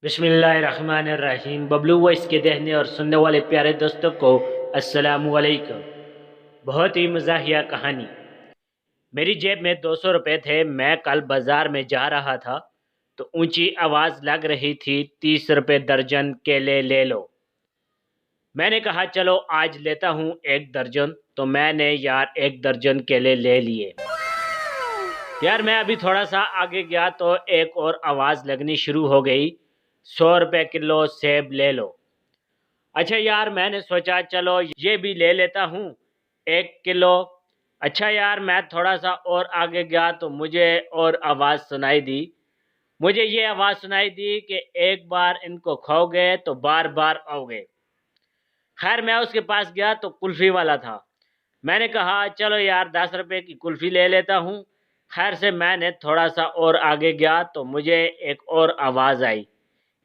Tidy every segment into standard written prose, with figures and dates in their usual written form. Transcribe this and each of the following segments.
बिस्मिल्लाहिर्रहमानिर्रहीम। बबलू वॉइस के देखने और सुनने वाले प्यारे दोस्तों को अस्सलाम वालेकुम। बहुत ही मज़ाहिया कहानी। मेरी जेब में 200 रुपये थे। मैं कल बाज़ार में जा रहा था तो ऊंची आवाज़ लग रही थी, 30 रुपये दर्जन केले ले लो। मैंने कहा चलो आज लेता हूँ 1 दर्जन। तो मैंने यार 1 दर्जन केले ले लिए। यार मैं अभी थोड़ा सा आगे गया तो एक और आवाज़ लगनी शुरू हो गई, 100 रुपये किलो सेब ले लो। अच्छा यार मैंने सोचा चलो ये भी ले लेता हूँ 1 किलो। अच्छा यार मैं थोड़ा सा और आगे गया तो मुझे और आवाज़ सुनाई दी। मुझे ये आवाज़ सुनाई दी कि एक बार इनको खाओगे तो बार बार आओगे। खैर मैं उसके पास गया तो कुल्फ़ी वाला था। मैंने कहा चलो यार 10 रुपये की कुल्फ़ी ले लेता हूँ। खैर से मैंने थोड़ा सा और आगे गया तो मुझे एक और आवाज़ आई,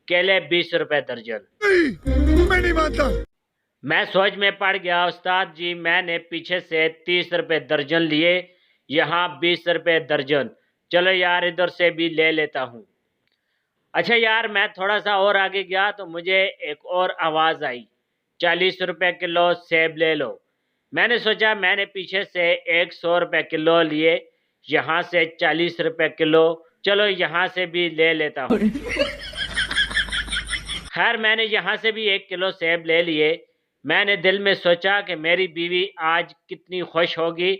केले 20 रुपये दर्जन। मैं नहीं मानता। मैं सोच में पड़ गया, उस्ताद जी मैंने पीछे से 30 रुपये दर्जन लिए, यहाँ 20 रुपये दर्जन। चलो यार इधर से भी ले लेता हूँ। अच्छा यार मैं थोड़ा सा और आगे गया तो मुझे एक और आवाज़ आई, 40 रुपये किलो सेब ले लो। मैंने सोचा मैंने पीछे से 100 रुपये किलो लिए, यहाँ से 40 रुपये किलो, चलो यहाँ से भी ले लेता हूँ। खैर मैंने यहाँ से भी 1 किलो सेब ले लिए। मैंने दिल में सोचा कि मेरी बीवी आज कितनी खुश होगी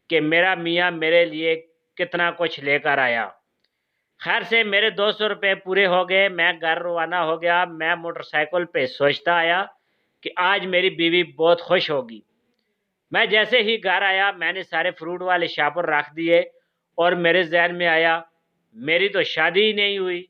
कि मेरा मियाँ मेरे लिए कितना कुछ लेकर आया। खैर से मेरे 200 रुपये पूरे हो गए। मैं घर रवाना हो गया। मैं मोटरसाइकिल पे सोचता आया कि आज मेरी बीवी बहुत खुश होगी। मैं जैसे ही घर आया मैंने सारे फ्रूट वाले शापर रख दिए और मेरे जहन में आया मेरी तो शादी ही नहीं हुई।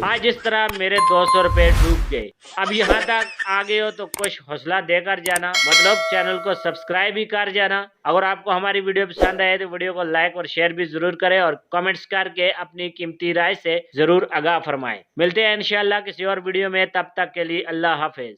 आज इस तरह मेरे 200 रुपये डूब गए। अब यहाँ तक आ गए हो तो कुछ हौसला देकर जाना, मतलब चैनल को सब्सक्राइब भी कर जाना। अगर आपको हमारी वीडियो पसंद आए तो वीडियो को लाइक और शेयर भी जरूर करें और कमेंट्स करके अपनी कीमती राय से जरूर आगाह फरमाएं। मिलते हैं इंशाल्लाह किसी और वीडियो में, तब तक के लिए अल्लाह हाफिज।